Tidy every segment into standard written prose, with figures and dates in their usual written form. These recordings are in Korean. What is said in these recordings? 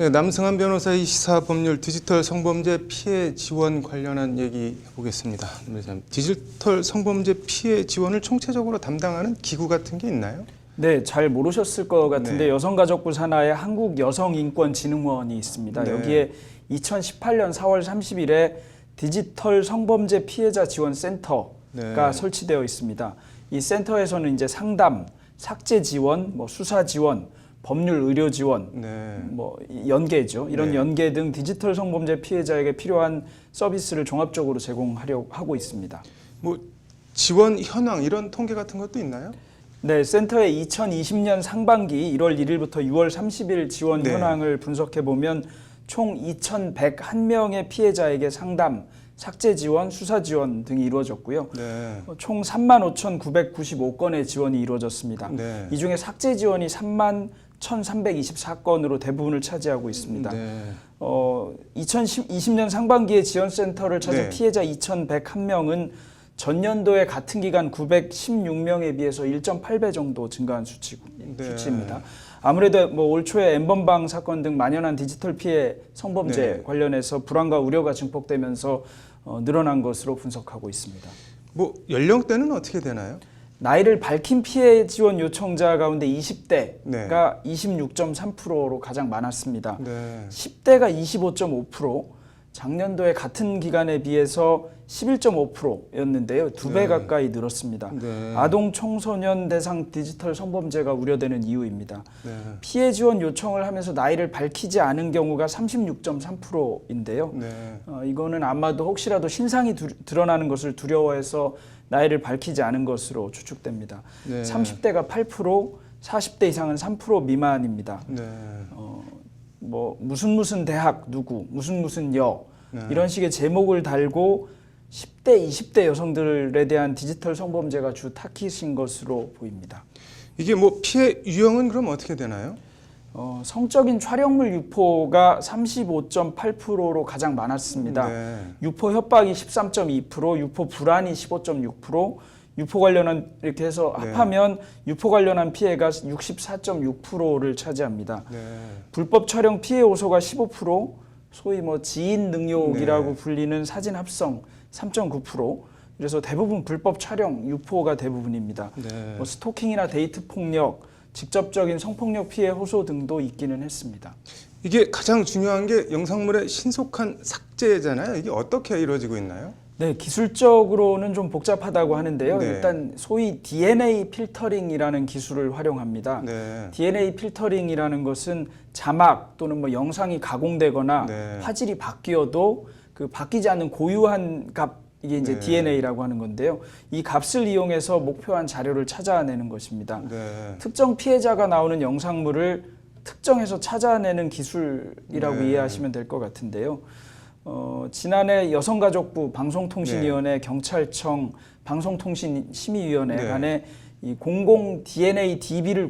네, 남승환 변호사의 시사법률 디지털 성범죄 피해 지원 관련한 얘기 해보겠습니다. 디지털 성범죄 피해 지원을 총체적으로 담당하는 기구 같은 게 있나요? 네, 잘 모르셨을 것 같은데 네. 여성가족부 산하에 한국여성인권진흥원이 있습니다. 네. 여기에 2018년 4월 30일에 디지털 성범죄 피해자 지원 센터가 네. 설치되어 있습니다. 이 센터에서는 이제 상담, 삭제 지원, 수사 지원, 법률 의료 지원, 네. 연계죠. 이런 네. 연계 등 디지털 성범죄 피해자에게 필요한 서비스를 종합적으로 제공하려고 하고 있습니다. 지원 현황 이런 통계 같은 것도 있나요? 네, 센터의 2020년 상반기 1월 1일부터 6월 30일 지원 네. 현황을 분석해 보면 총 2,101명의 피해자에게 상담, 삭제 지원, 수사 지원 등이 이루어졌고요. 네. 총 35,995건의 지원이 이루어졌습니다. 네. 이 중에 삭제 지원이 31,324건으로 대부분을 차지하고 있습니다. 네. 2020년 상반기에 지원센터를 찾은 네. 피해자 2,101명은 전년도의 같은 기간 916명에 비해서 1.8배 정도 증가한 수치입니다. 아무래도 올 초에 N번방 사건 등 만연한 디지털 피해 성범죄 네. 관련해서 불안과 우려가 증폭되면서 늘어난 것으로 분석하고 있습니다. 연령대는 어떻게 되나요? 나이를 밝힌 피해 지원 요청자 가운데 20대가 네. 26.3%로 가장 많았습니다. 네. 10대가 25.5%, 작년도에 같은 기간에 비해서 11.5%였는데요. 2배 네. 가까이 늘었습니다. 네. 아동 청소년 대상 디지털 성범죄가 우려되는 이유입니다. 네. 피해 지원 요청을 하면서 나이를 밝히지 않은 경우가 36.3%인데요. 네. 이거는 아마도 혹시라도 신상이 드러나는 것을 두려워해서 나이를 밝히지 않은 것으로 추측됩니다. 네. 30대가 8%, 40대 이상은 3% 미만입니다. 네. 무슨 대학 누구, 무슨 여 네. 이런 식의 제목을 달고 10대, 20대 여성들에 대한 디지털 성범죄가 주 타깃인 것으로 보입니다. 이게 피해 유형은 그럼 어떻게 되나요? 성적인 촬영물 유포가 35.8%로 가장 많았습니다. 네. 유포 협박이 13.2%, 유포 불안이 15.6%, 유포 관련한 이렇게 해서 네. 합하면 유포 관련한 피해가 64.6%를 차지합니다. 네. 불법 촬영 피해 요소가 15%, 소위 지인 능욕이라고 네. 불리는 사진 합성 3.9%. 그래서 대부분 불법 촬영 유포가 대부분입니다. 네. 스토킹이나 데이트 폭력, 직접적인 성폭력 피해 호소 등도 있기는 했습니다. 이게 가장 중요한 게 영상물의 신속한 삭제잖아요. 이게 어떻게 이루어지고 있나요? 네, 기술적으로는 좀 복잡하다고 하는데요. 네. 일단 소위 DNA 필터링이라는 기술을 활용합니다. 네. DNA 필터링이라는 것은 자막 또는 영상이 가공되거나 네. 화질이 바뀌어도 그 바뀌지 않는 고유한 값, 이게 이제 네. DNA라고 하는 건데요. 이 값을 이용해서 목표한 자료를 찾아내는 것입니다. 네. 특정 피해자가 나오는 영상물을 특정해서 찾아내는 기술이라고 네. 이해하시면 될 것 같은데요. 지난해 여성가족부, 방송통신위원회, 경찰청, 방송통신심의위원회 네. 간에 이 공공 DNA DB를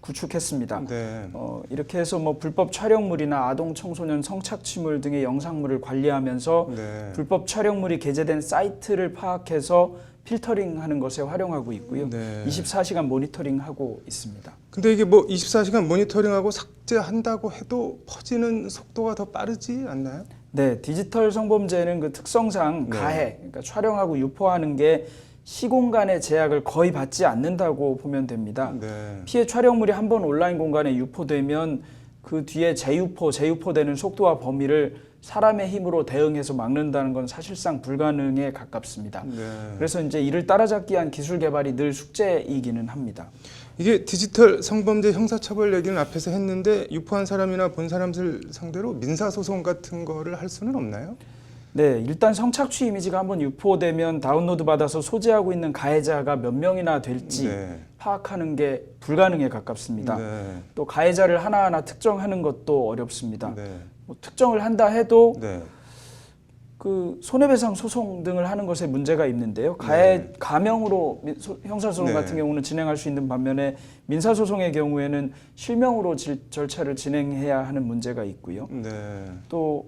구축했습니다. 네. 이렇게 해서 불법 촬영물이나 아동 청소년 성착취물 등의 영상물을 관리하면서 네. 불법 촬영물이 게재된 사이트를 파악해서 필터링하는 것에 활용하고 있고요. 네. 24시간 모니터링하고 있습니다. 근데 이게 24시간 모니터링하고 삭제한다고 해도 퍼지는 속도가 더 빠르지 않나요? 네, 디지털 성범죄는 그 특성상 네. 가해, 그러니까 촬영하고 유포하는 게 시공간의 제약을 거의 받지 않는다고 보면 됩니다. 네. 피해 촬영물이 한번 온라인 공간에 유포되면 그 뒤에 재유포되는 속도와 범위를 사람의 힘으로 대응해서 막는다는 건 사실상 불가능에 가깝습니다. 네. 그래서 이제 이를 따라잡기 위한 기술 개발이 늘 숙제이기는 합니다. 이게 디지털 성범죄 형사처벌 얘기는 앞에서 했는데 유포한 사람이나 본 사람들 상대로 민사소송 같은 거를 할 수는 없나요? 네, 일단 성착취 이미지가 한번 유포되면 다운로드 받아서 소지하고 있는 가해자가 몇 명이나 될지 네. 파악하는 게 불가능에 가깝습니다. 네. 또 가해자를 하나하나 특정하는 것도 어렵습니다. 네. 특정을 한다 해도 네. 그 손해배상 소송 등을 하는 것에 문제가 있는데요. 가명으로 형사소송 네. 같은 경우는 진행할 수 있는 반면에 민사소송의 경우에는 실명으로 절차를 진행해야 하는 문제가 있고요. 네. 또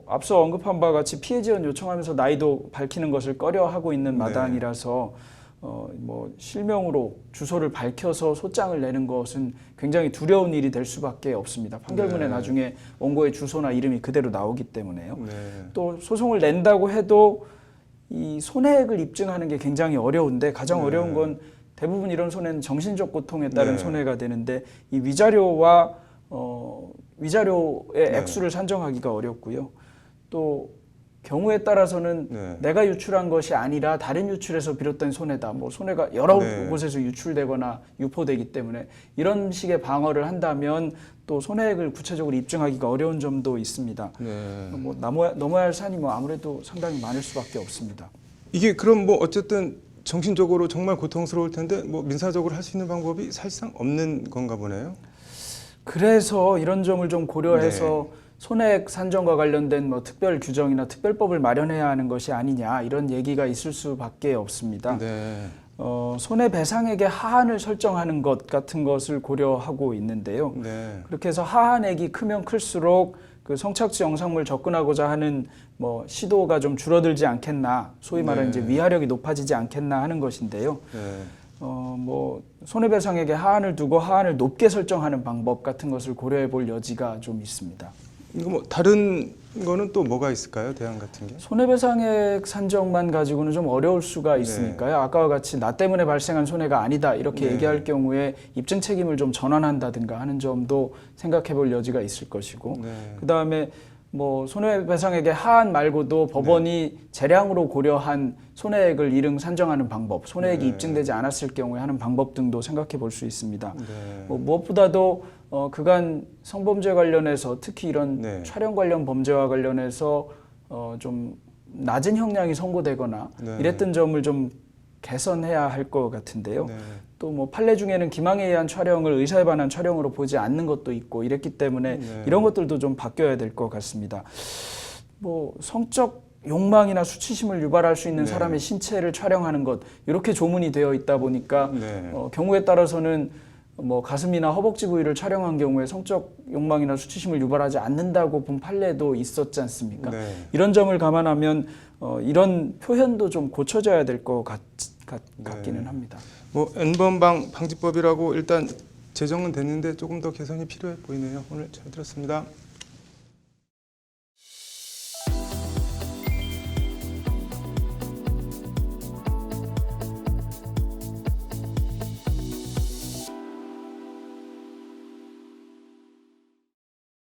앞서 언급한 바와 같이 피해 지원 요청하면서 나이도 밝히는 것을 꺼려하고 있는 마당이라서 뭐 실명으로 주소를 밝혀서 소장을 내는 것은 굉장히 두려운 일이 될 수밖에 없습니다. 판결문에 네. 나중에 원고의 주소나 이름이 그대로 나오기 때문에요. 네. 또 소송을 낸다고 해도 이 손해액을 입증하는 게 굉장히 어려운데 가장 네. 어려운 건 대부분 이런 손해는 정신적 고통에 따른 네. 손해가 되는데 이 위자료와 위자료의 네. 액수를 산정하기가 어렵고요. 또 경우에 따라서는 네. 내가 유출한 것이 아니라 다른 유출에서 비롯된 손해다. 뭐 손해가 여러 네. 곳에서 유출되거나 유포되기 때문에 이런 식의 방어를 한다면 또 손해액을 구체적으로 입증하기가 어려운 점도 있습니다. 네. 뭐 넘어야 할 산이 뭐 아무래도 상당히 많을 수밖에 없습니다. 이게 그럼 뭐 어쨌든 정신적으로 정말 고통스러울 텐데 뭐 민사적으로 할 수 있는 방법이 사실상 없는 건가 보네요. 그래서 이런 점을 좀 고려해서 네. 손해액 산정과 관련된 뭐 특별 규정이나 특별법을 마련해야 하는 것이 아니냐 이런 얘기가 있을 수밖에 없습니다. 네. 손해배상액의 하한을 설정하는 것 같은 것을 고려하고 있는데요. 네. 그렇게 해서 하한액이 크면 클수록 그 성착취 영상물 접근하고자 하는 뭐 시도가 좀 줄어들지 않겠나, 소위 말하는 네. 이제 위하력이 높아지지 않겠나 하는 것인데요. 네. 뭐 손해배상액의 하한을 두고 하한을 높게 설정하는 방법 같은 것을 고려해 볼 여지가 좀 있습니다. 이거 뭐 다른 거는 또 뭐가 있을까요? 대안 같은 게? 손해배상액 산정만 가지고는 좀 어려울 수가 있으니까요. 아까와 같이 나 때문에 발생한 손해가 아니다 이렇게 네. 얘기할 경우에 입증 책임을 좀 전환한다든가 하는 점도 생각해 볼 여지가 있을 것이고 네. 그다음에 뭐 손해배상액의 하한 말고도 법원이 재량으로 고려한 손해액을 일응 산정하는 방법, 손해액이 네. 입증되지 않았을 경우에 하는 방법 등도 생각해 볼 수 있습니다. 네. 뭐 무엇보다도 그간 성범죄 관련해서 특히 이런 네. 촬영 관련 범죄와 관련해서 좀 낮은 형량이 선고되거나 네. 이랬던 점을 좀 개선해야 할 것 같은데요. 네. 또 뭐 판례 중에는 기망에 의한 촬영을 의사에 반한 촬영으로 보지 않는 것도 있고 이랬기 때문에 네. 이런 것들도 좀 바뀌어야 될 것 같습니다. 뭐 성적 욕망이나 수치심을 유발할 수 있는 네. 사람의 신체를 촬영하는 것 이렇게 조문이 되어 있다 보니까 네. 경우에 따라서는 뭐 가슴이나 허벅지 부위를 촬영한 경우에 성적 욕망이나 수치심을 유발하지 않는다고 본 판례도 있었지 않습니까? 네. 이런 점을 감안하면 이런 표현도 좀 고쳐져야 될 것 같기는 합니다. 뭐 N번방 방지법이라고 일단 제정은 됐는데 조금 더 개선이 필요해 보이네요. 오늘 잘 들었습니다.